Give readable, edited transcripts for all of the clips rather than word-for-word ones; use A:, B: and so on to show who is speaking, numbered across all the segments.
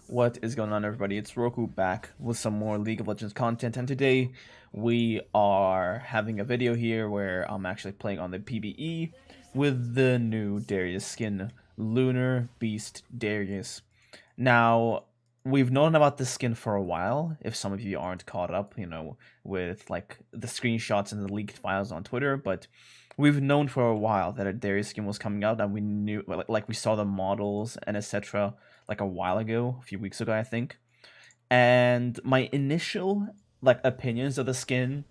A: What is going on, everybody? It's Roku back with some more League of Legends content, and today we are having a video here where I'm actually playing on the PvE with the new Darius skin, Lunar Beast Darius. Now, we've known about this skin for a while, if some of you aren't caught up, with like the screenshots and the leaked files on Twitter, but we've known for a while that a Darius skin was coming out, and we knew, like we saw the models and etc. like a while ago, a few weeks ago, I think. And my initial opinions of the skin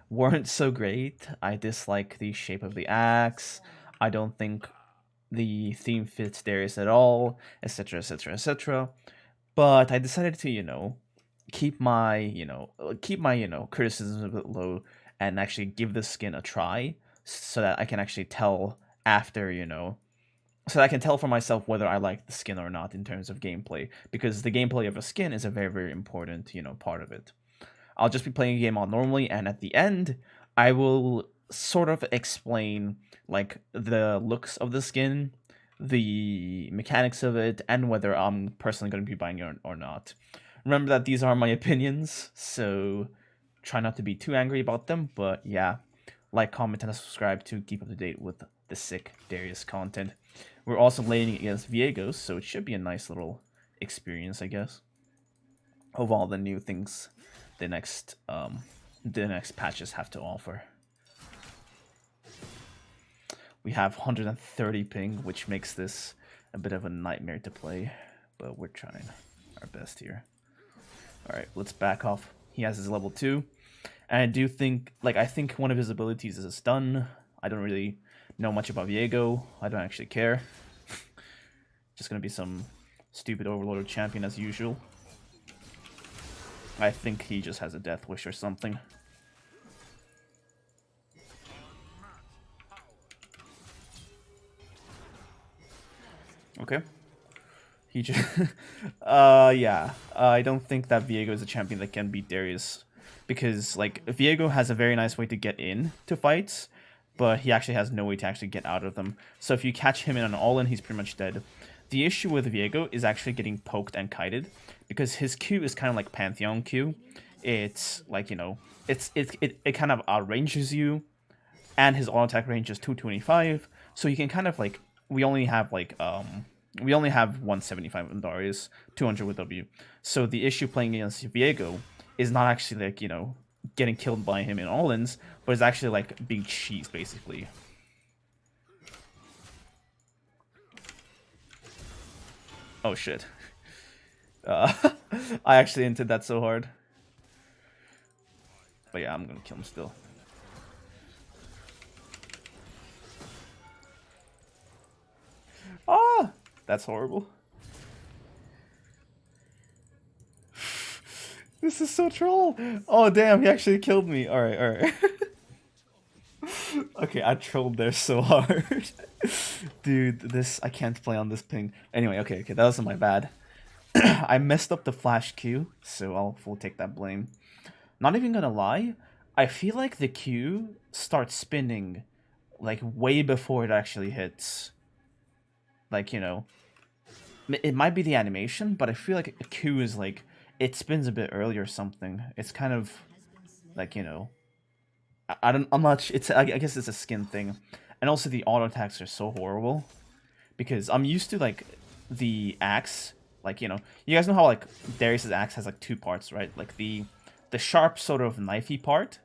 A: weren't so great. I dislike the shape of the axe. I don't think the theme fits Darius at all, etc., etc., etc. But I decided to, keep my criticisms a bit low and actually give the skin a try, so that I can actually tell after, so I can tell for myself whether I like the skin or not in terms of gameplay, because the gameplay of a skin is a very, very important, part of it. I'll just be playing a game on normally, and at the end, I will sort of explain like the looks of the skin, the mechanics of it, and whether I'm personally going to be buying it or not. Remember that these are my opinions, so try not to be too angry about them, but yeah, like, comment, and subscribe to keep up to date with the sick Darius content. We're also laning against Viegos, so it should be a nice little experience, I guess, of all the new things the next patches have to offer. We have 130 ping, which makes this a bit of a nightmare to play, but we're trying our best here. Alright, let's back off. He has his level 2. And I do think, I think one of his abilities is a stun. I don't really know much about Viego. I don't actually care. Just gonna be some stupid overloaded champion as usual. I think he just has a death wish or something. Okay. He just... yeah. I don't think that Viego is a champion that can beat Darius. Because, Viego has a very nice way to get in to fights, but he actually has no way to actually get out of them. So if you catch him in an all-in, he's pretty much dead. The issue with Viego is actually getting poked and kited, because his Q is kind of like Pantheon Q. It's, it kind of outranges you, and his auto attack range is 225, so you can kind of, we only have, we only have 175 in Darius, 200 with W. So the issue playing against Viego is not actually, getting killed by him in all-ins, but it's actually, being cheesed, basically. Oh, shit. I actually entered that so hard. But yeah, I'm gonna kill him still. Ah! That's horrible. This is so troll. Oh, damn, he actually killed me. Alright, alright. Okay, I trolled there so hard. Dude, I can't play on this ping. Anyway, okay, that wasn't my bad. I messed up the flash Q, so I'll full take that blame. Not even gonna lie, I feel like the Q starts spinning, way before it actually hits. It might be the animation, but I feel like a Q is, it spins a bit early or something. It's kind of, I'm not, I guess it's a skin thing. And also the auto attacks are so horrible, because I'm used to, the axe, you guys know how, Darius's axe has, two parts, right? The sharp sort of knifey part,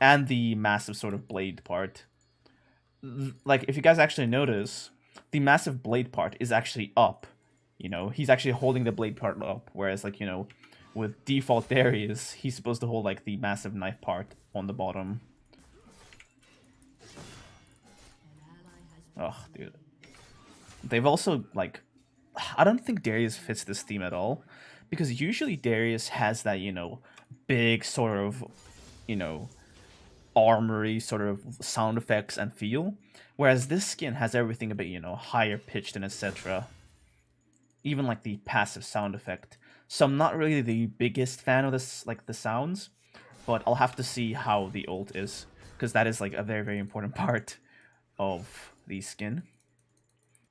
A: and the massive sort of blade part. If you guys actually notice, the massive blade part is actually up. He's actually holding the blade part up, whereas, with default Darius, he's supposed to hold, the massive knife part on the bottom. Ugh, dude. They've also, I don't think Darius fits this theme at all, because usually Darius has that, big sort of, armory sort of sound effects and feel, whereas this skin has everything a bit, higher pitched and etc. Even the passive sound effect. So I'm not really the biggest fan of this, the sounds, but I'll have to see how the ult is, because that is a very, very important part of the skin.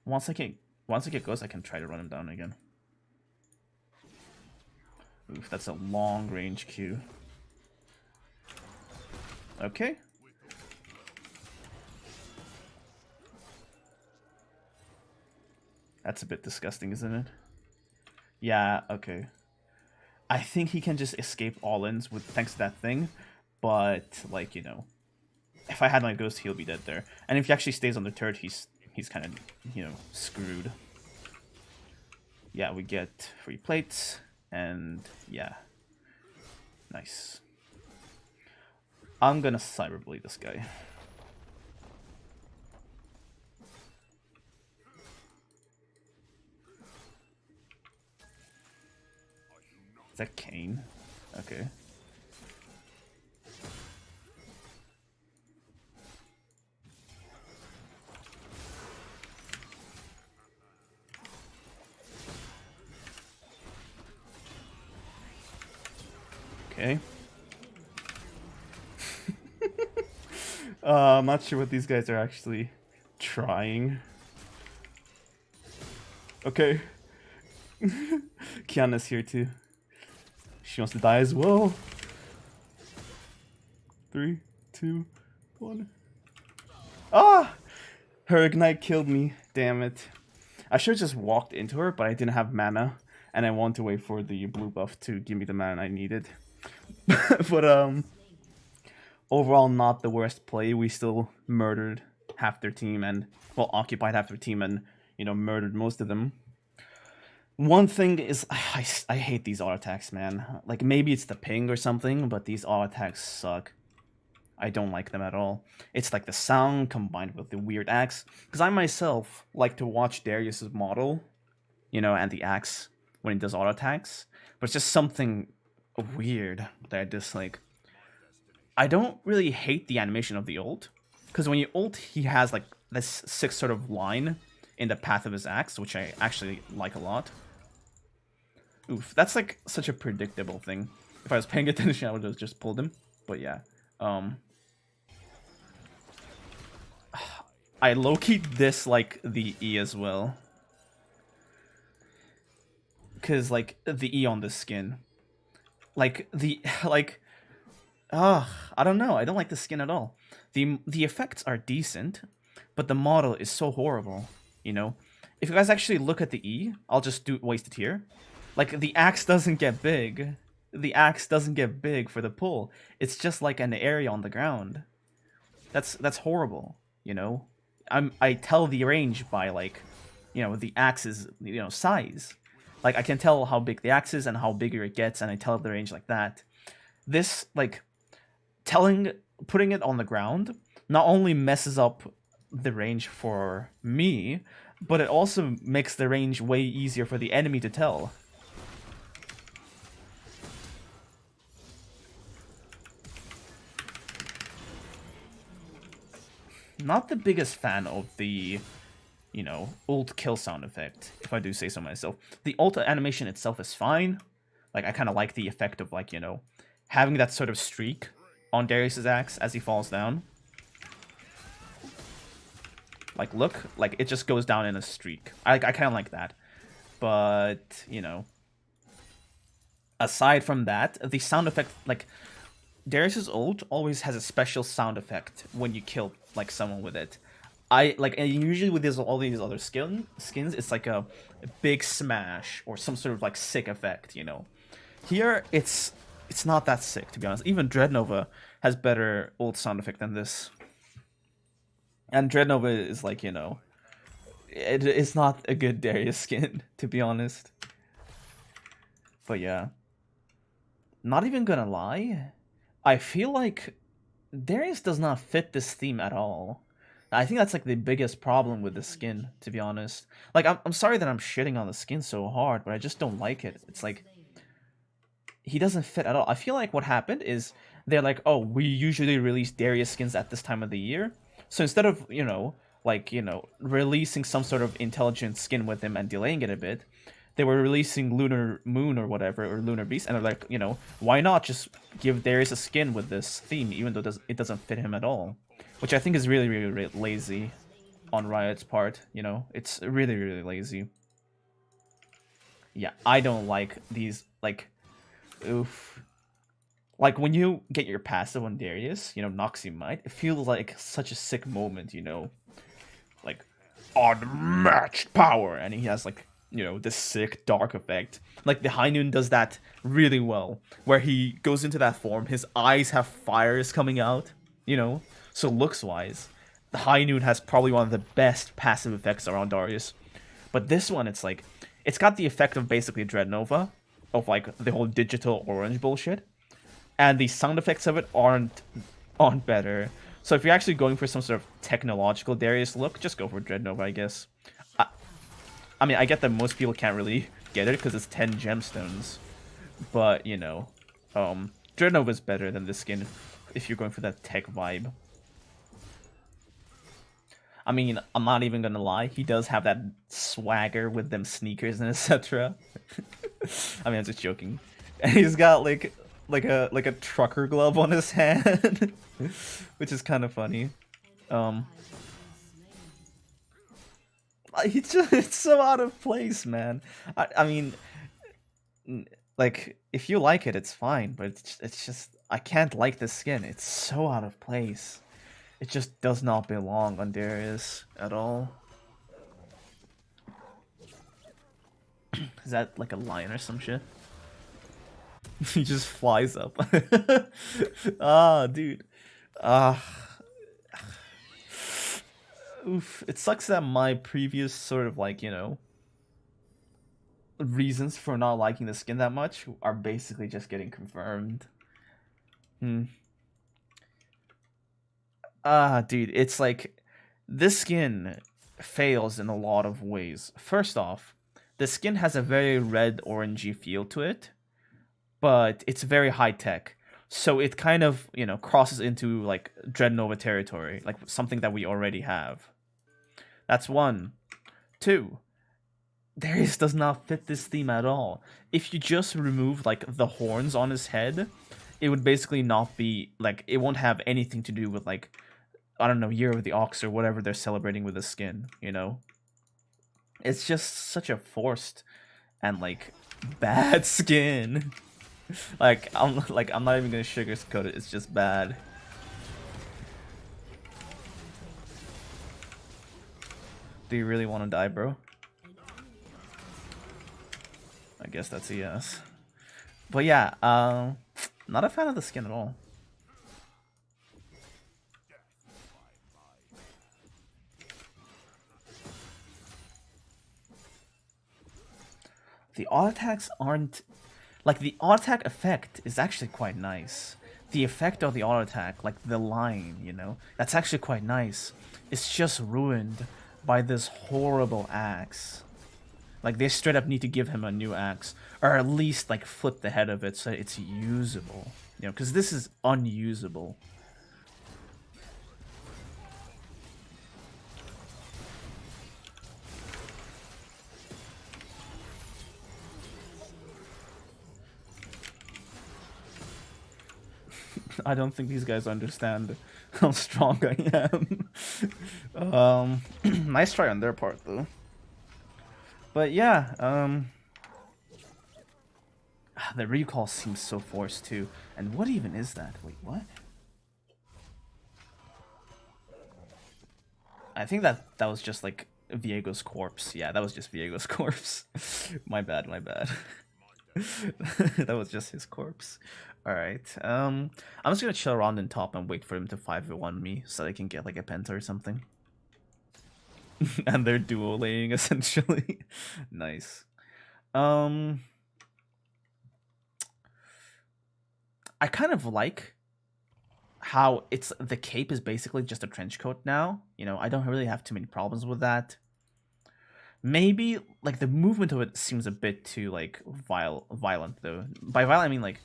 A: Once I get Ghost, I can try to run him down again. Oof, that's a long range Q. Okay. That's a bit disgusting, isn't it? Yeah, okay. I think he can just escape all-ins with thanks to that thing, but like, you know, if I had my ghost, he'll be dead there. And if he actually stays on the turret, he's kind of, you know, screwed. Yeah, we get free plates, and yeah. Nice. I'm gonna cyberbleed this guy. Is that Kane? Okay. Okay. I'm not sure what these guys are actually trying. Okay. Kiana's here too. She wants to die as well. 3, 2, 1. Ah! Her ignite killed me. Damn it. I should have just walked into her, but I didn't have mana. And I wanted to wait for the blue buff to give me the mana I needed. But, overall, not the worst play. We still murdered half their team and, well, occupied half their team and, you know, murdered most of them. One thing is, I hate these auto attacks, man. Like, maybe it's the ping or something, but these auto attacks suck. I don't like them at all. It's like the sound combined with the weird axe. Because I myself like to watch Darius's model, you know, and the axe when he does auto attacks. But it's just something weird that I dislike. I don't really hate the animation of the ult. Because when you ult, he has like this 6 sort of line in the path of his axe, which I actually like a lot. Oof, that's like such a predictable thing. If I was paying attention, I would have just pulled him. But yeah. I low-key dislike the E as well. Because, like, the E on this skin. Like, I don't know. I don't like the skin at all. The effects are decent, but the model is so horrible, you know? If you guys actually look at the E, I'll just waste it here. Like, the axe doesn't get big. The axe doesn't get big for the pull. It's just like an area on the ground. That's horrible, you know? I tell the range by, like, you know, the axe's, you know, size. Like, I can tell how big the axe is and how bigger it gets, and I tell the range like that. This, like, putting it on the ground not only messes up the range for me, but it also makes the range way easier for the enemy to tell. Not the biggest fan of the, you know, ult kill sound effect, if I do say so myself. The ult animation itself is fine. Like, I kind of like the effect of, like, you know, having that sort of streak on Darius's axe as he falls down. Like, look, like, it just goes down in a streak. I kind of like that. But, you know, aside from that, the sound effect, like, Darius's ult always has a special sound effect when you kill, like, someone with it. And usually with all these other skins, it's like a big smash or some sort of, like, sick effect, you know. Here, it's not that sick, to be honest. Even Dreadnova has better ult sound effect than this. And Dreadnova is, like, you know, it's not a good Darius skin, to be honest. But yeah. Not even gonna lie, I feel like Darius does not fit this theme at all. I think that's, like, the biggest problem with the skin, to be honest. Like, I'm sorry that I'm shitting on the skin so hard, but I just don't like it. It's like, he doesn't fit at all. I feel like what happened is they're like, oh, we usually release Darius skins at this time of the year. So instead of, you know, like, you know, releasing some sort of intelligent skin with him and delaying it a bit, they were releasing Lunar Moon or whatever, or Lunar Beast, and they're like, you know, why not just give Darius a skin with this theme, even though it doesn't fit him at all? Which I think is really, really, really lazy on Riot's part, you know? It's really, really lazy. Yeah, I don't like these, like, Oof. Like when you get your passive on Darius, you know, Noxy Might, it feels like such a sick moment, you know, like unmatched power, and he has like, you know, this sick dark effect. Like the High Noon does that really well, where he goes into that form, his eyes have fires coming out, you know. So looks wise, the High Noon has probably one of the best passive effects around Darius. But this one, it's like, it's got the effect of basically Dread Nova, of like the whole digital orange bullshit, and the sound effects of it aren't better. So if you're actually going for some sort of technological Darius look, just go for Dread Nova, I guess. I mean, I get that most people can't really get it because it's 10 gemstones, but you know, Dread Nova is better than this skin if you're going for that tech vibe. I mean, I'm not even gonna lie, he does have that swagger with them sneakers and etc. I mean, I'm just joking. And he's got like a trucker glove on his hand, which is kind of funny. It's so out of place, man. I mean, like if you like it, it's fine, but it's just I can't like this skin. It's so out of place. It just does not belong on Darius at all. Is that like a lion or some shit? He just flies up. Ah, dude. Ah. Oof. It sucks that my previous sort of like, you know, reasons for not liking the skin that much are basically just getting confirmed. Dude, it's like this skin fails in a lot of ways. First off, the skin has a very red orangey feel to it, but it's very high tech. So it kind of, you know, crosses into like Dread Nova territory, like something that we already have. That's one. Two, Darius does not fit this theme at all. If you just remove like the horns on his head, it would basically not be like, it won't have anything to do with like, I don't know, Year of the Ox or whatever they're celebrating with the skin, you know? It's just such a forced and like bad skin. I'm not even gonna sugarcoat it, it's just bad. Do you really want to die, bro? I guess that's a yes. But yeah, not a fan of the skin at all. The auto attacks aren't like, the auto attack effect is actually quite nice. The effect of the auto attack, like the line, you know, that's actually quite nice. It's just ruined by this horrible axe. Like they straight up need to give him a new axe, or at least like flip the head of it so it's usable. You know, because this is unusable. I don't think these guys understand how strong I am. Nice try on their part, though. But yeah, the recall seems so forced, too. And what even is that? Wait, what? I think that was just, like, Viego's corpse. Yeah, that was just Viego's corpse. My bad, my bad. That was just his corpse. Alright, I'm just gonna chill around in top and wait for him to 5v1 me so I can get like a penta or something. And they're dueling essentially. Nice. I kind of like how it's the cape is basically just a trench coat now. You know, I don't really have too many problems with that. Maybe like the movement of it seems a bit too like violent though. By violent I mean like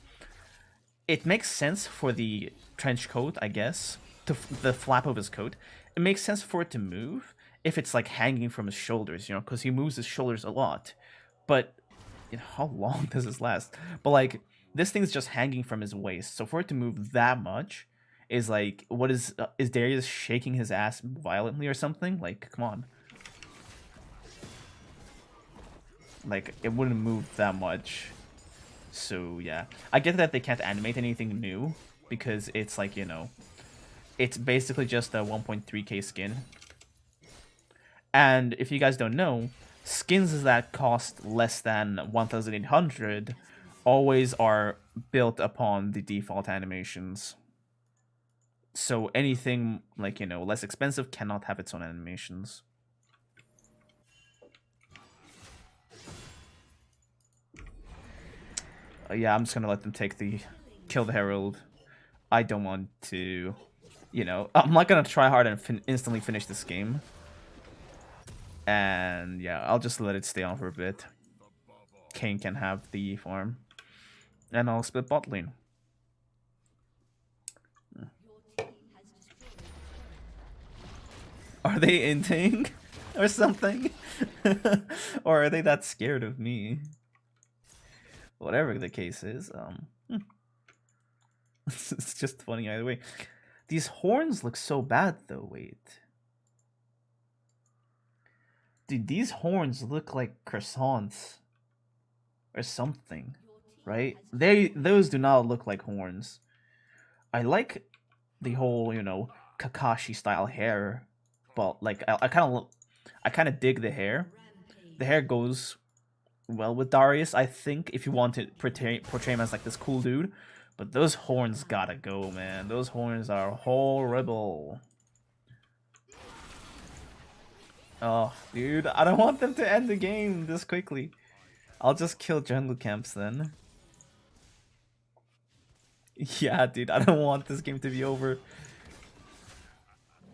A: it makes sense for the trench coat, I guess, to the flap of his coat. It makes sense for it to move if it's like hanging from his shoulders, you know, because he moves his shoulders a lot. But you know, how long does this last? But like this thing's just hanging from his waist, so for it to move that much is like, what is Darius shaking his ass violently or something? Like, come on. Like, it wouldn't move that much. So yeah, I get that they can't animate anything new because it's like, you know, it's basically just a 1.3k skin. And if you guys don't know, skins that cost less than 1,800 always are built upon the default animations. So anything like, you know, less expensive cannot have its own animations. Yeah, I'm just gonna let them take the kill the Herald. I don't want to, you know, I'm not gonna try hard and instantly finish this game. And yeah, I'll just let it stay on for a bit. Kane can have the farm. And I'll split bot lane. Are they inting or something? Or are they that scared of me? Whatever the case is, it's just funny either way. These horns look so bad though, wait. Dude, these horns look like croissants. Or something. Right? Those do not look like horns. I like the whole, you know, Kakashi style hair. But like I kind of dig the hair. The hair goes well with Darius, I think, if you want to portray him as like this cool dude. But those horns gotta go, man. Those horns are horrible. Oh, dude, I don't want them to end the game this quickly. I'll just kill jungle camps then. Yeah, dude, I don't want this game to be over.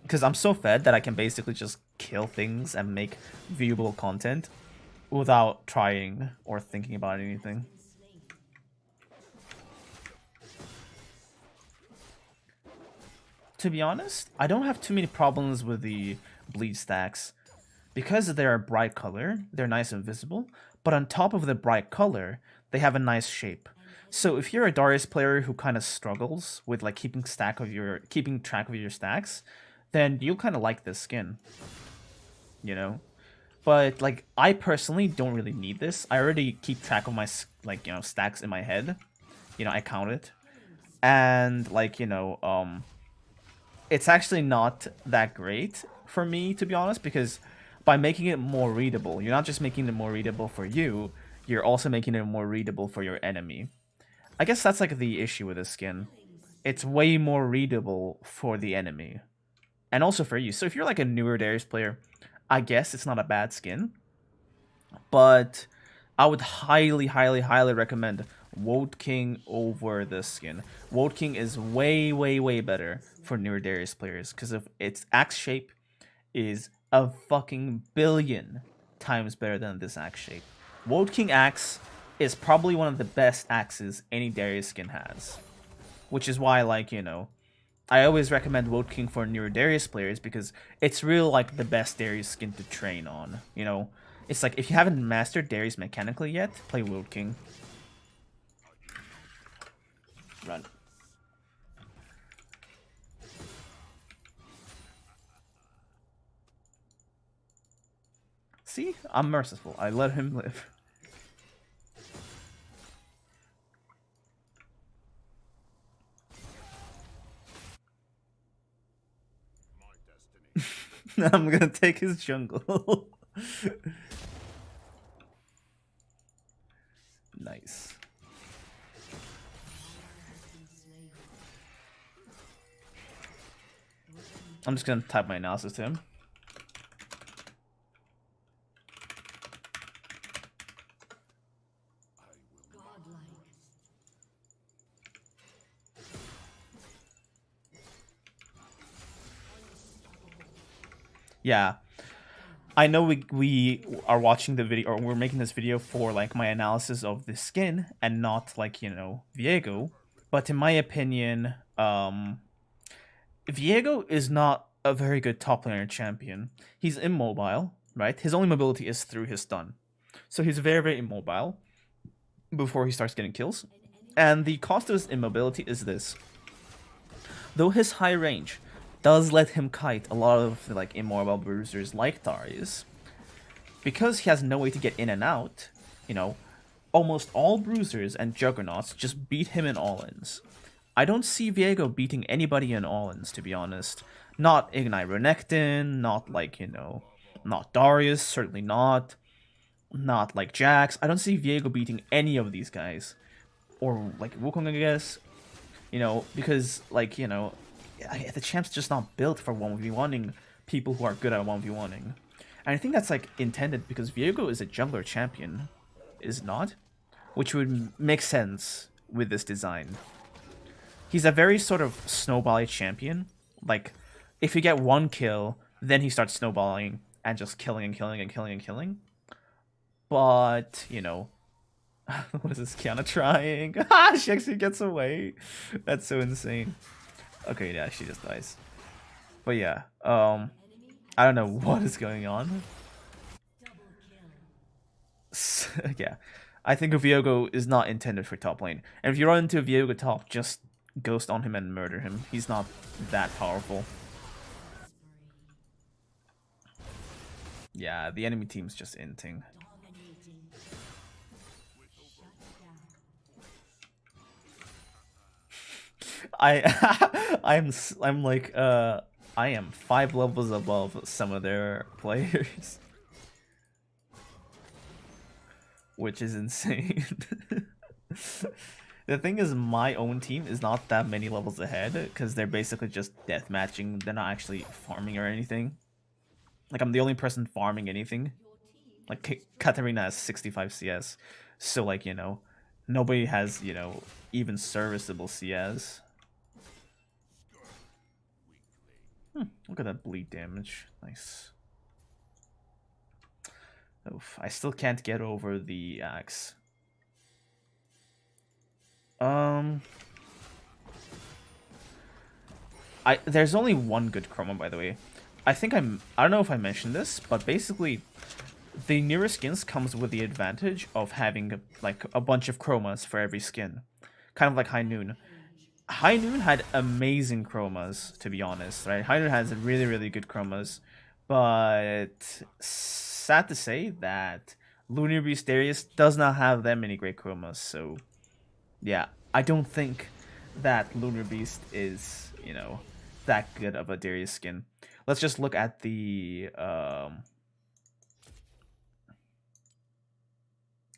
A: Because I'm so fed that I can basically just kill things and make viewable content without trying or thinking about anything. To be honest, I don't have too many problems with the bleed stacks. Because they're a bright color, they're nice and visible, but on top of the bright color, they have a nice shape. So if you're a Darius player who kind of struggles with like keeping track of your stacks, then you'll kind of like this skin. You know? But like I personally don't really need this. I already keep track of my like, you know, stacks in my head. You know, I count it. And like, you know, it's actually not that great for me, to be honest, because by making it more readable, you're not just making it more readable for you, you're also making it more readable for your enemy. I guess that's like the issue with this skin. It's way more readable for the enemy. And also for you. So if you're like a newer Darius player, I guess it's not a bad skin. But I would highly, highly, highly recommend Woad King over this skin. Woad King is way, way, way better for newer Darius players because of its axe shape is a fucking billion times better than this axe shape. Woad King axe is probably one of the best axes any Darius skin has. Which is why, like, you know, I always recommend Woad King for newer Darius players because it's real like the best Darius skin to train on. You know, it's like if you haven't mastered Darius mechanically yet, play Woad King. Run. See? I'm merciful. I let him live. I'm gonna take his jungle. Nice. I'm just gonna type my analysis to him. Yeah, I know we are watching the video, or we're making this video for like my analysis of the skin and not like, you know, Viego. But in my opinion, Viego is not a very good top laner champion. He's immobile, right? His only mobility is through his stun. So he's very, very immobile before he starts getting kills. And the cost of his immobility is this. Though his high range does let him kite a lot of the, like, immobile bruisers like Darius, because he has no way to get in and out, you know, almost all bruisers and juggernauts just beat him in all-ins. I don't see Viego beating anybody in all-ins, to be honest. Not Ignite Renekton, not like, not Darius, certainly not. Not like Jax. I don't see Viego beating any of these guys. Or like Wukong, I guess. Because, like, the champ's just not built for 1v1ing people who are good at 1v1ing. And I think that's, like, intended because Viego is a jungler champion, is not? Which would make sense with this design. He's a very sort of snowbally champion. Like, if you get one kill, then he starts snowballing and just killing and killing and killing and killing. But, what is this Kiana trying? She actually gets away. That's so insane. Okay, yeah, she just dies. But yeah, I don't know what is going on. Yeah, I think Viego is not intended for top lane. And if you run into Viego top, just ghost on him and murder him. He's not that powerful. Yeah, the enemy team's just inting. I'm like I am 5 levels above some of their players, which is insane. The thing is, my own team is not that many levels ahead because they're basically just deathmatching. They're not actually farming or anything. Like, I'm the only person farming anything. Like, Katarina has 65 CS, so like, nobody has, even serviceable CS. Look at that bleed damage. Nice. Oof, I still can't get over the axe. There's only one good chroma, by the way. I don't know if I mentioned this, but basically the newer skins comes with the advantage of having like a bunch of chromas for every skin. Kind of like High Noon. High Noon had amazing chromas, to be honest, right? High Noon has really, really good chromas, but sad to say that Lunar Beast Darius does not have that many great chromas, so yeah, I don't think that Lunar Beast is, that good of a Darius skin. Let's just look at the, I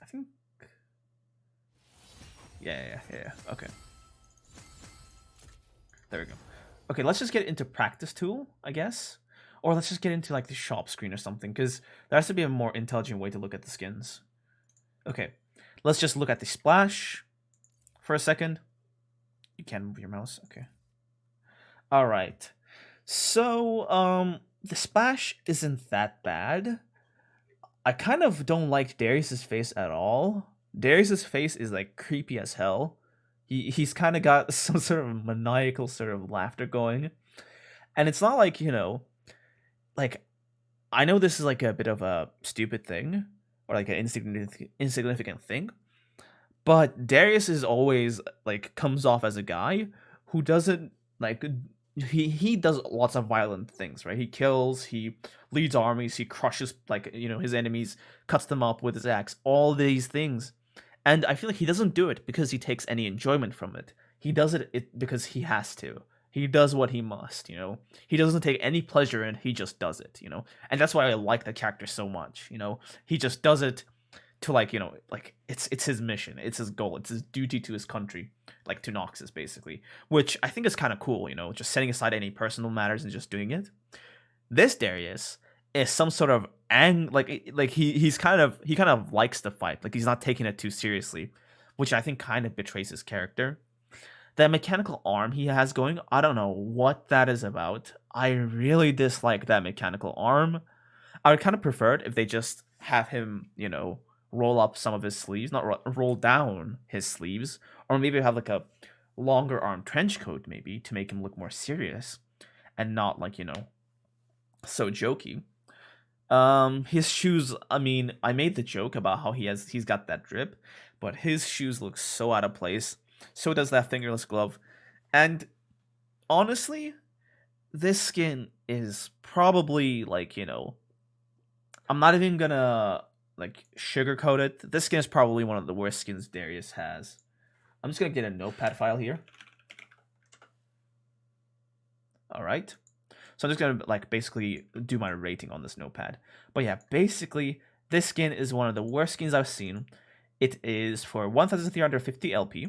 A: think, yeah, okay. There we go. Okay, let's just get into practice tool, I guess. Or let's just get into like the shop screen or something, because there has to be a more intelligent way to look at the skins. Okay, let's just look at the splash for a second. You can move your mouse, okay. Alright. So, the splash isn't that bad. I kind of don't like Darius's face at all. Darius's face is like creepy as hell. He's kind of got some sort of maniacal sort of laughter going. And it's not like, like, I know this is like a bit of a stupid thing or like an insignificant thing, but Darius is always like comes off as a guy who doesn't like he does lots of violent things, right? He kills, he leads armies, he crushes like his enemies, cuts them up with his axe, all these things. And I feel like he doesn't do it because he takes any enjoyment from it. He does it because he has to. He does what he must, He doesn't take any pleasure in it, he just does it, And that's why I like the character so much, He just does it to like, like it's his mission, it's his goal, it's his duty to his country, like to Noxus basically, which I think is kind of cool, just setting aside any personal matters and just doing it. This Darius is some sort of he kind of likes to fight, like he's not taking it too seriously, which I think kind of betrays his character. That mechanical arm he has going, I don't know what that is about. I really dislike that mechanical arm. I would kind of prefer it if they just have him, roll up some of his sleeves, not roll down his sleeves, or maybe have like a longer arm trench coat maybe to make him look more serious and not like, so jokey. His shoes, I mean, I made the joke about how he's got that drip, but his shoes look so out of place. So does that fingerless glove. And honestly, this skin is probably like, I'm not even gonna like sugar coated. This skin is probably one of the worst skins Darius has. I'm just gonna get a notepad file here. All right. So I'm just gonna like basically do my rating on this notepad. But yeah, basically this skin is one of the worst skins I've seen. It is for 1,350 LP.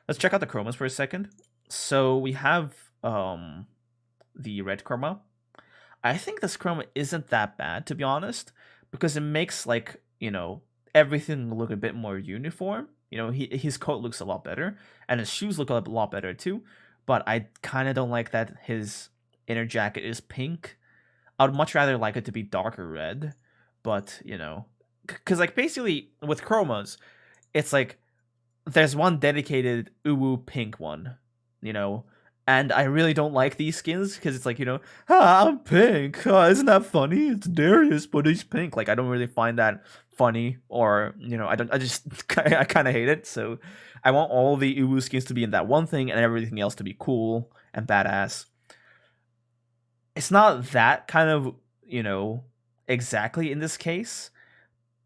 A: Let's check out the chromas for a second. So we have the red chroma. I think this chroma isn't that bad, to be honest, because it makes, like, you know, everything look a bit more uniform. You know, his coat looks a lot better, and his shoes look a lot better too. But I kind of don't like that his inner jacket is pink. I would much rather like it to be darker red, but, you know, because, like, basically with chromas, it's like there's one dedicated uwu pink one, you know, and I really don't like these skins because it's like, you know, I'm pink. Isn't that funny? It's Darius, but he's pink. Like, I don't really find that funny, or, you know, I just I kind of hate it. So I want all the uwu skins to be in that one thing and everything else to be cool and badass. It's not that kind of, you know, exactly in this case,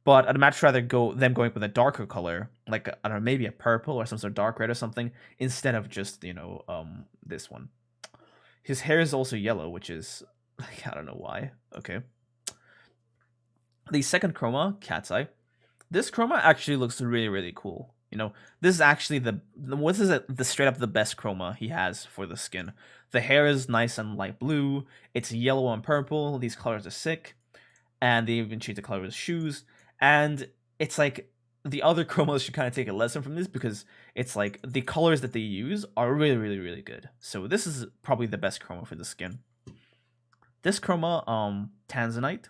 A: but I'd much rather them going with a darker color, like, I don't know, maybe a purple or some sort of dark red or something, instead of just, you know, this one. His hair is also yellow, which is, like, I don't know why. Okay. The second chroma, Cat's Eye. This chroma actually looks really, really cool. You know, this is actually the straight up the best chroma he has for the skin. The hair is nice and light blue. It's yellow and purple. These colors are sick. And they even changed the color of his shoes. And it's like the other chromos should kind of take a lesson from this, because it's like the colors that they use are really, really, really good. So this is probably the best chroma for the skin. This chroma, Tanzanite.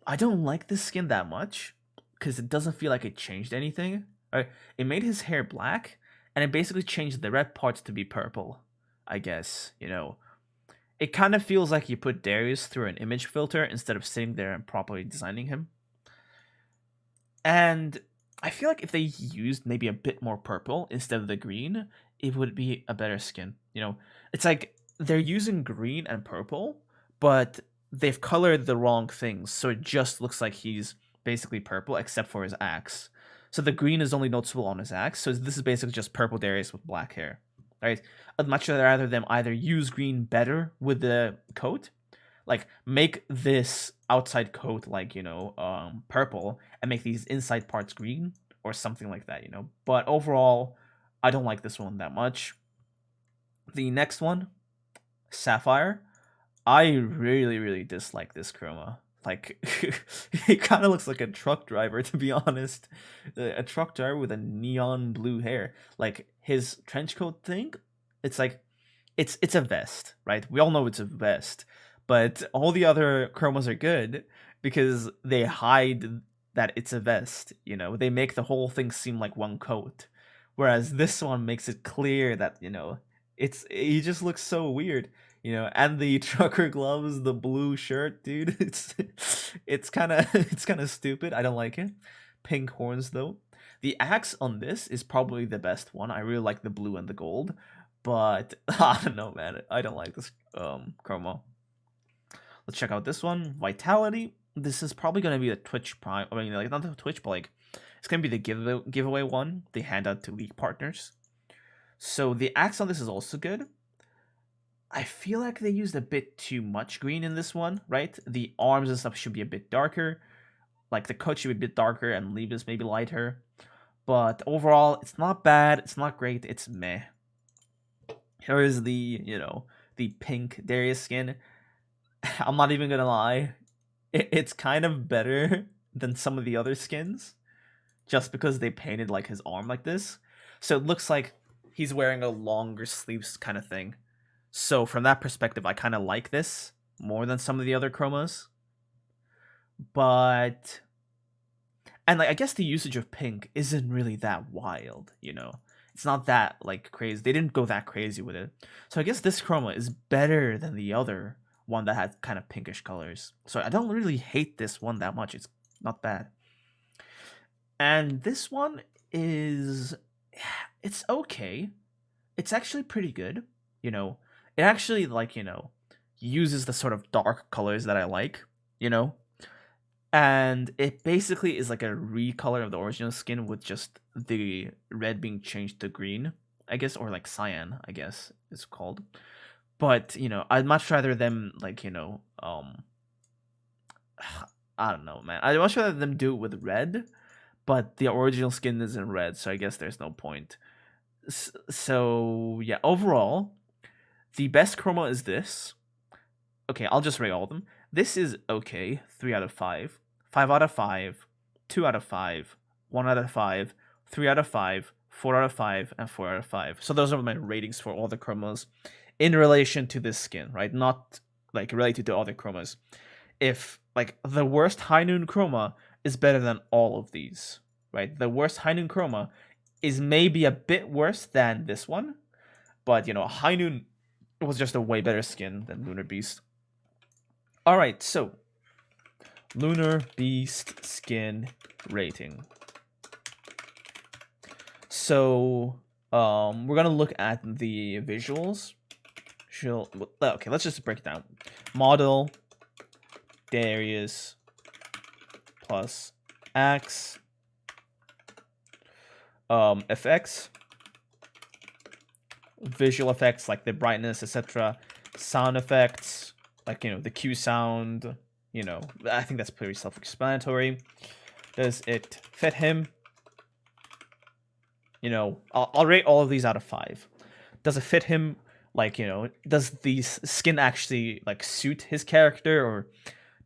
A: I don't like this skin that much because it doesn't feel like it changed anything. Right? It made his hair black, and it basically changed the red parts to be purple, I guess, you know. It kind of feels like you put Darius through an image filter instead of sitting there and properly designing him. And I feel like if they used maybe a bit more purple instead of the green, it would be a better skin. You know, it's like they're using green and purple, but they've colored the wrong things, so it just looks like he's basically purple except for his axe. So the green is only noticeable on his axe, so this is basically just purple Darius with black hair. Right? I'd much rather them either use green better with the coat, like make this outside coat like, you know, purple, and make these inside parts green or something like that, you know. But overall, I don't like this one that much. The next one, Sapphire. I really, really dislike this chroma. Like, he kind of looks like a truck driver, to be honest. A truck driver with a neon blue hair. Like, his trench coat thing, it's like, it's a vest, right? We all know it's a vest. But all the other chromas are good because they hide that it's a vest, you know? They make the whole thing seem like one coat. Whereas this one makes it clear that, you know, he just looks so weird. You know, and the trucker gloves, the blue shirt, dude. It's kind of stupid. I don't like it. Pink horns though. The axe on this is probably the best one. I really like the blue and the gold, but I don't know, man. I don't like this chroma. Let's check out this one, Vitality. This is probably gonna be the Twitch Prime. I mean, like, not the Twitch, but like it's gonna be the giveaway one they hand out to league partners. So the axe on this is also good. I feel like they used a bit too much green in this one, right? The arms and stuff should be a bit darker. Like, the coat should be a bit darker and leaves maybe lighter. But overall, it's not bad. It's not great. It's meh. Here is the, you know, the pink Darius skin. I'm not even gonna lie. It's kind of better than some of the other skins. Just because they painted, like, his arm like this. So it looks like he's wearing a longer sleeves kind of thing. So from that perspective, I kind of like this more than some of the other chromas. But, and like, I guess the usage of pink isn't really that wild, you know. It's not that, like, crazy. They didn't go that crazy with it. So I guess this chroma is better than the other one that had kind of pinkish colors. So I don't really hate this one that much. It's not bad. And this one is, it's okay. It's actually pretty good, you know. It actually, like, you know, uses the sort of dark colors that I like, you know. and it basically is like a recolor of the original skin with just the red being changed to green, I guess, or like cyan, I guess it's called. But I'd much rather them like I don't know, man. I'd much rather them do it with red, but the original skin isn't red, so I guess there's no point. So yeah, overall, the best chroma is this. Okay, I'll just rate all of them. This is okay, 3 out of 5, 5 out of 5, 2 out of 5, 1 out of 5, 3 out of 5, 4 out of 5, and 4 out of 5. So those are my ratings for all the chromas in relation to this skin, right? Not like related to other chromas. If like the worst High Noon chroma is better than all of these, right? The worst High Noon chroma is maybe a bit worse than this one, but High Noon was just a way better skin than Lunar Beast. All right, so Lunar Beast skin rating. So we're gonna look at the visuals. Okay, let's just break it down. Model Darius plus Axe. Effects, visual effects like the brightness, etc. Sound effects, like the Q sound. I think that's pretty self-explanatory. Does it fit him? I'll rate all of these out of 5. Does it fit him? Like, does the skin actually like suit his character, or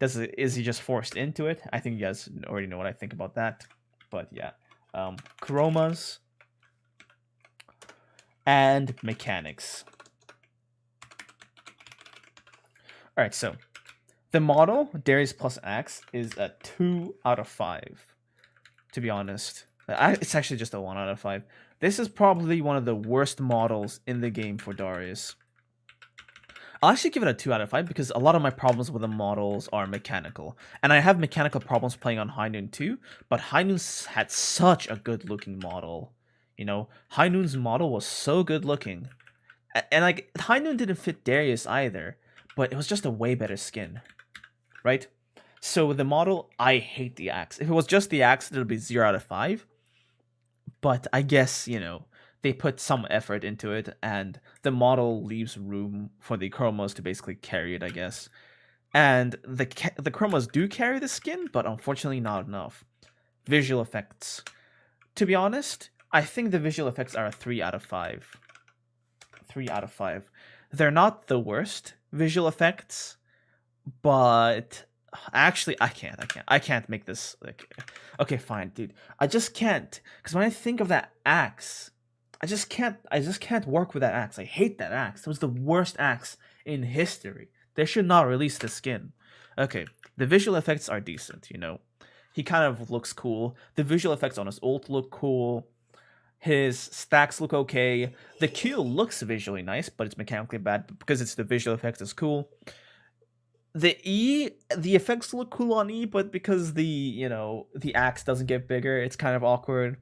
A: is he just forced into it? I think you guys already know what I think about that. But yeah, chromas and mechanics. All right, so the model Darius plus Axe is a 2 out of 5. To be honest, it's actually just a 1 out of 5. This is probably one of the worst models in the game for Darius. I'll actually give it a 2 out of 5 because a lot of my problems with the models are mechanical. And I have mechanical problems playing on High Noon too, but High Noon had such a good looking model. High Noon's model was so good looking. And like, High Noon didn't fit Darius either, but it was just a way better skin, right? So the model, I hate the axe. If it was just the axe, it would be 0 out of 5. But I guess, they put some effort into it, and the model leaves room for the chromas to basically carry it, I guess. And the chromas do carry the skin, but unfortunately not enough. Visual effects. To be honest, I think the visual effects are a 3 out of 5. 3 out of 5. They're not the worst visual effects, but actually I can't make this like, okay, fine, dude. I just can't, because when I think of that axe, I just can't work with that axe. I hate that axe. It was the worst axe in history. They should not release the skin. Okay, the visual effects are decent, He kind of looks cool. The visual effects on his ult look cool. His stacks look okay. The Q looks visually nice, but it's mechanically bad because it's the visual effects is cool. The E, the effects look cool on E, but because the axe doesn't get bigger, it's kind of awkward.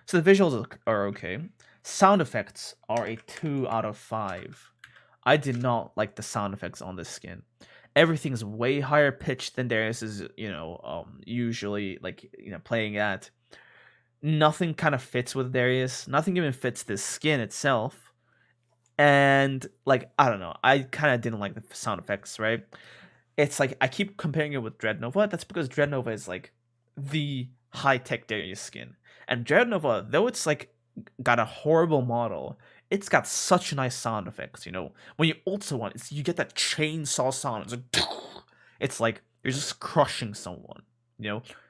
A: So the visuals are okay. Sound effects are a 2 out of 5. I did not like the sound effects on this skin. Everything's way higher pitched than Darius is, usually like, playing at. Nothing kind of fits with Darius. Nothing even fits the skin itself. And like, I don't know. I kind of didn't like the sound effects, right? It's like I keep comparing it with Dreadnova. That's because Dreadnova is like the high-tech Darius skin. And Dreadnova, though it's like got a horrible model, it's got such nice sound effects, When you ult someone, you get that chainsaw sound. It's like you're just crushing someone,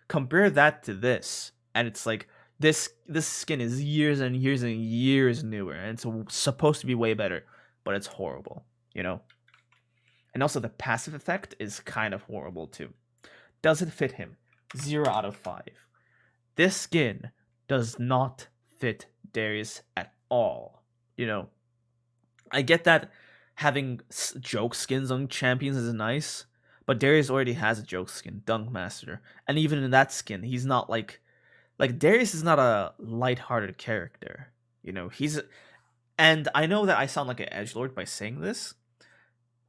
A: Compare that to this, and it's like this skin is years and years and years newer, and it's supposed to be way better, but it's horrible, And also the passive effect is kind of horrible too. Does it fit him? 0 out of 5. This skin does not fit Darius at all. I get that having joke skins on champions is nice, but Darius already has a joke skin, Dunk Master, and even in that skin, he's not like Darius is not a lighthearted character. And I know that I sound like an edgelord by saying this,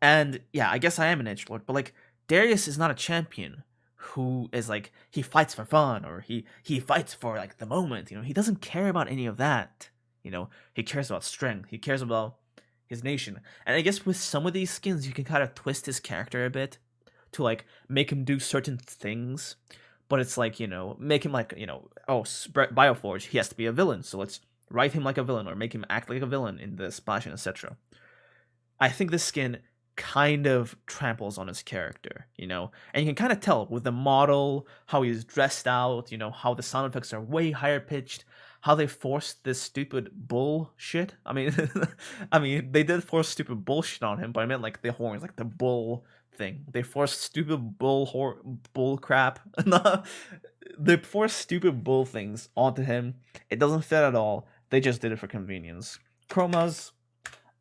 A: and yeah, I guess I am an edgelord, but like Darius is not a champion who is like he fights for fun, or he fights for like the moment. He doesn't care about any of that. He cares about strength. He cares about his nation. And I guess with some of these skins, you can kind of twist his character a bit to like make him do certain things. But it's like, make him like, Bioforge, he has to be a villain, so let's write him like a villain or make him act like a villain in the splash and etc. I think this skin kind of tramples on his character, and you can kind of tell with the model, how he's dressed out, how the sound effects are way higher pitched, how they forced this stupid bullshit. I mean, they did force stupid bullshit on him, but I meant like the horns, like the bull thing. They forced stupid bull crap. They forced stupid bull things onto him. It doesn't fit at all. They just did it for convenience. Chromas,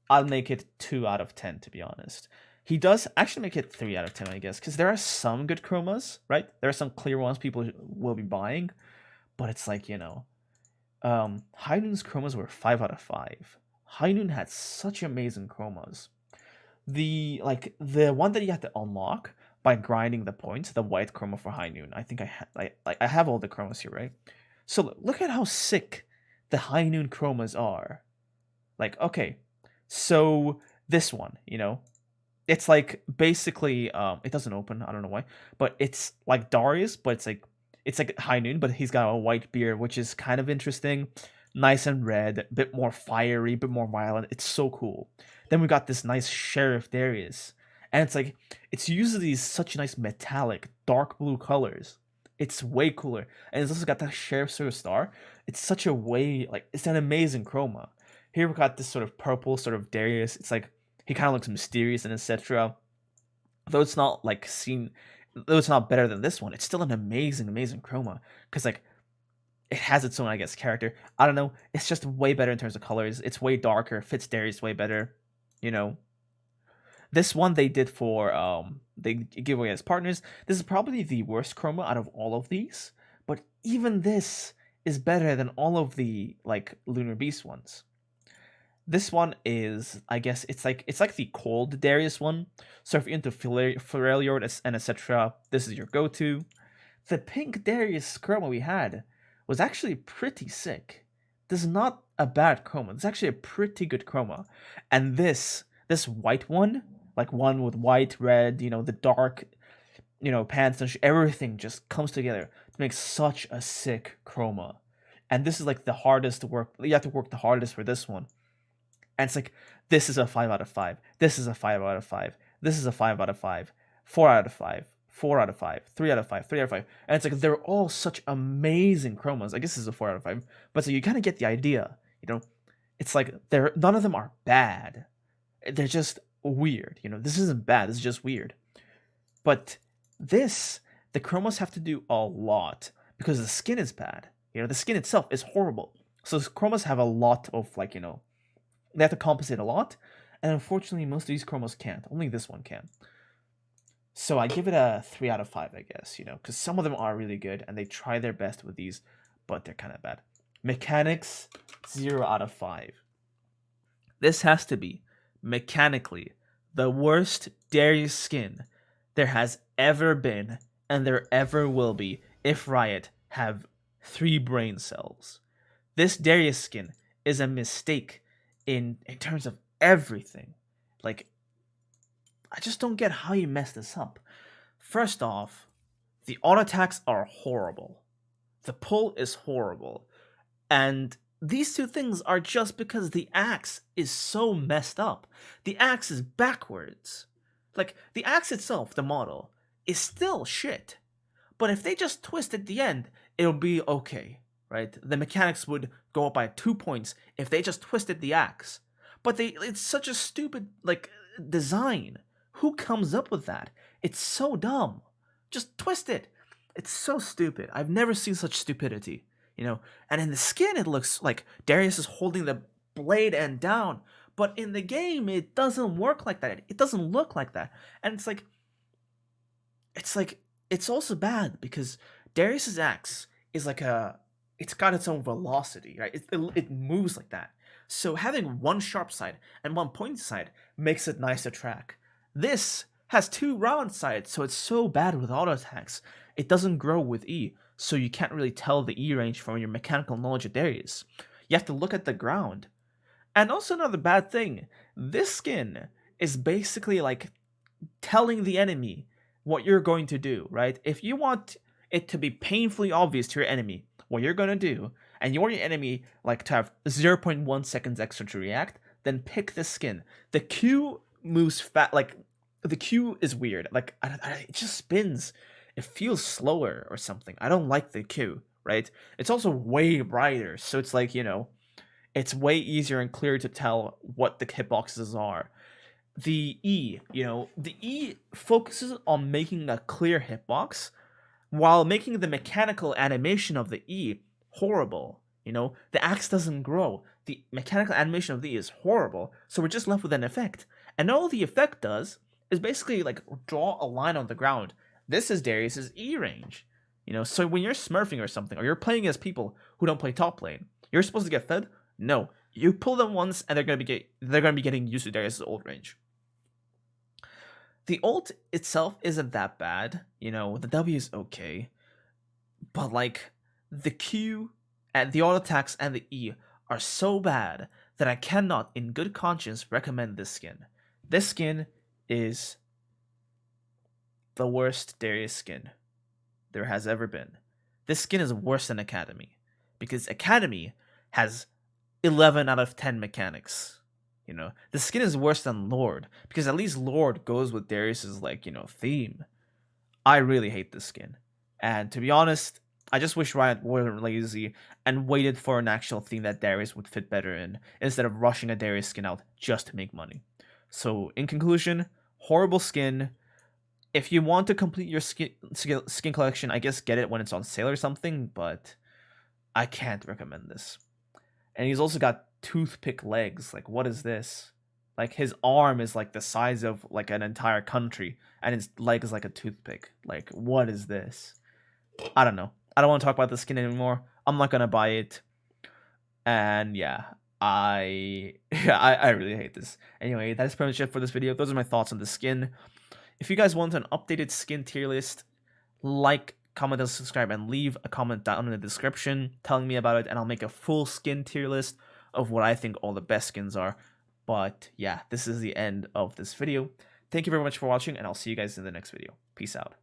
A: I'll make it 2 out of 10, to be honest. He does actually make it 3 out of 10, I guess, because there are some good chromas, right? There are some clear ones people will be buying, but it's like, High Noon's chromas were 5 out of 5. High Noon had such amazing chromas. The one that you have to unlock by grinding the points, the white chroma for High Noon. I think I have all the chromas here, right? So look at how sick the High Noon chromas are. Like, okay, so this one, it's like basically it doesn't open, I don't know why, but it's like Darius, but it's like High Noon, but he's got a white beard, which is kind of interesting. Nice and red, a bit more fiery, a bit more violent. It's so cool. Then we got this nice Sheriff Darius, and it's like it's usually such nice metallic dark blue colors. It's way cooler, and it's also got that Sheriff sort of star. It's such a way, like, it's an amazing chroma. Here we got this sort of purple sort of Darius. It's like he kind of looks mysterious and etc. Though it's not like though it's not better than this one, it's still an amazing chroma, because like it has its own, I guess, character. I don't know, it's just way better in terms of colors. It's way darker, fits Darius way better. This one they did for they give away as partners. This is probably the worst chroma out of all of these, but even this is better than all of the like Lunar Beast ones. This one is, I guess, it's like the cold Darius one. So if you're into Feralior and etc., this is your go-to. The pink Darius chroma we had was actually pretty sick. This is not a bad chroma. It's actually a pretty good chroma. And this white one, like one with white, red, the dark, pants and everything just comes together to make such a sick chroma. And this is like the hardest to work. You have to work the hardest for this one. And it's like, this is a 5 out of 5. This is a 5 out of 5. This is a 5 out of 5. 4 out of 5. 4 out of 5. 3 out of 5. 3 out of 5. And it's like, they're all such amazing chromas. I guess this is a 4 out of 5. But so you kind of get the idea, It's like, none of them are bad. They're just weird, This isn't bad. This is just weird. But the chromas have to do a lot because the skin is bad. The skin itself is horrible. So the chromas have a lot of, like, they have to compensate a lot, and unfortunately most of these chromas can't. Only this one can. So I give it a 3 out of 5, I guess, because some of them are really good and they try their best with these, but they're kind of bad. Mechanics, 0 out of 5. This has to be mechanically the worst Darius skin there has ever been, and there ever will be, if Riot have 3 brain cells. This Darius skin is a mistake in terms of everything. Like, I just don't get how you messed this up. First off, the auto attacks are horrible. The pull is horrible. And these two things are just because the axe is so messed up. The axe is backwards. Like, the axe itself, the model, is still shit. But if they just twist at the end, it'll be okay. Right? The mechanics would go up by 2 points if they just twisted the axe. But it's such a stupid, like, design. Who comes up with that? It's so dumb. Just twist it. It's so stupid. I've never seen such stupidity, And in the skin, it looks like Darius is holding the blade end down. But in the game, it doesn't work like that. It doesn't look like that. And it's also bad because Darius's axe is like it's got its own velocity, right? It moves like that. So having one sharp side and one pointy side makes it nice to track. This has 2 round sides, so it's so bad with auto attacks. it doesn't grow with E, so you can't really tell the E range from your mechanical knowledge of Darius. You have to look at the ground. And also another bad thing, this skin is basically like telling the enemy what you're going to do, right? If you want it to be painfully obvious to your enemy what you're going to do, and you want your enemy like to have 0.1 seconds extra to react, then pick this skin. The Q moves fat, like the Q is weird. Like it just spins. It feels slower or something. I don't like the Q, right? It's also way brighter, so it's like, it's way easier and clearer to tell what the hitboxes are. The E, the E focuses on making a clear hitbox while making the mechanical animation of the E horrible. The axe doesn't grow. The mechanical animation of the E is horrible, so we're just left with an effect. And all the effect does is basically like draw a line on the ground. This is Darius's E range. So when you're smurfing or something, or you're playing as people who don't play top lane, you're supposed to get fed? No. You pull them once and they're gonna be getting used to Darius' ult range. The ult itself isn't that bad, the W is okay, but like the Q and the auto attacks and the E are so bad that I cannot in good conscience recommend this skin. This skin is the worst Darius skin there has ever been. This skin is worse than Academy, because Academy has 11 out of 10 mechanics. The skin is worse than Lord, because at least Lord goes with Darius's theme. I really hate this skin, and to be honest, I just wish Riot weren't lazy and waited for an actual theme that Darius would fit better in, instead of rushing a Darius skin out just to make money. So in conclusion, horrible skin. If you want to complete your skin collection, I guess get it when it's on sale or something, but I can't recommend this. And he's also got toothpick legs. Like, what is this? Like, his arm is like the size of like an entire country, and his leg is like a toothpick. Like, what is this? I don't know. I don't want to talk about the skin anymore. I'm not gonna buy it. And yeah, I really hate this. Anyway, that is pretty much it for this video. Those are my thoughts on the skin. If you guys want an updated skin tier list, like, comment, and subscribe, and leave a comment down in the description telling me about it, and I'll make a full skin tier list of what I think all the best skins are. But yeah, this is the end of this video. Thank you very much for watching, and I'll see you guys in the next video. Peace out.